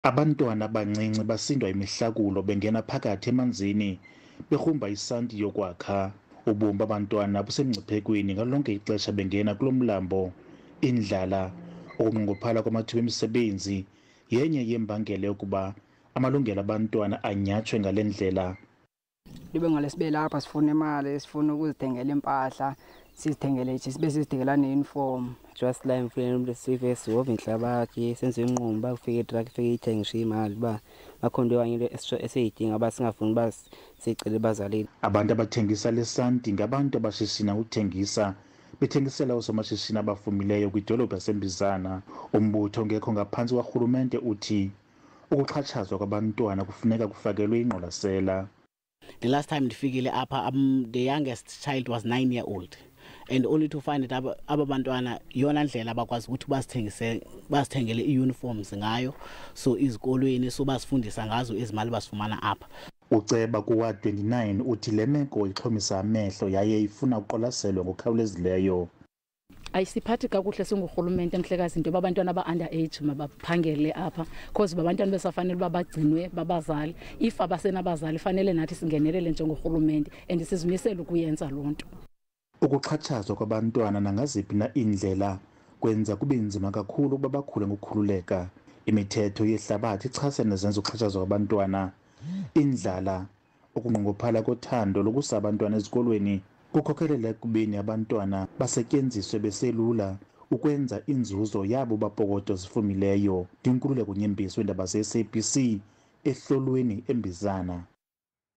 Abantwana abancinci basindwa imihlakulo bengena phakathi emanzini begrumba isanti yokwakha. Ubomi babantwana busemngciphekweni ngalo lonke ixesha bengena kulo mlambo. Indlala, ukunqongophala kwamathuba emisebenzi yenye yembangela yokuba amalungelo abantwana anyatshwe ngale ndlela. Libe ngalesibe lapha sifuna imali, sifuna ukuzithengela impahla, sizithengele nje sibe sizithengela neuniform. Just la ngifuna umuntu sive sihove inhlabathi senze inqumo bakufika itruck ifike ithengiswe imali ba bakhonto yanye eseyidinga basingafuni basicela bazalini. Abantu abathengisa lesanti ngabantu abashishina ukuthengisa bethengisela osomashishini abafumileyo kwidolophu yaseMbizana. Umbutho ongekho ngaphantsi kwarhulumente uthi ukuxhatshazwa kwabantwana kufuneka kufakelwe ingqwalasela. The last time ndifikile apha the youngest child was 9-year-old and only to find that aba bantwana yona ndlela abakwazi ukuthi basithengele iuniforms ngayo, so izikolweni so basifundisa ngazo izimali basifumana apha. Uceba kuwa 29 uthi le meko ixhomisa amehlo yaye ifuna uqwalaselwa ngokukhawulezileyo. Ayisiphathi kakuhle singurhulumente mhlekazi into abantwana aba-underage mabaphangele apha because babantwana besafanele uba bagcinwe babazali. If abasenabazali fanele nathi singenelele njengorhulumente and sizimisele ukuyenza loo nto. Ukuxhatshazwa kwabantwana nangaziphi na indlela kwenza kube nzima kakhulu ukuba bakhule ngokukhululeka. Imithetho yehlabathi ichasene nezenzo uxhatshazwa kwabantwana. Indlala, ukunqongophala kothando lokusa abantwana ezikolweni kukhokelela ekubeni abantwana basetyenziswe beselula ukwenza inzuzo yabo bapokoto zifumileyo. Dinkululeko Nyembiso, iindaba ze-SABC, ehlolweni eMbizana.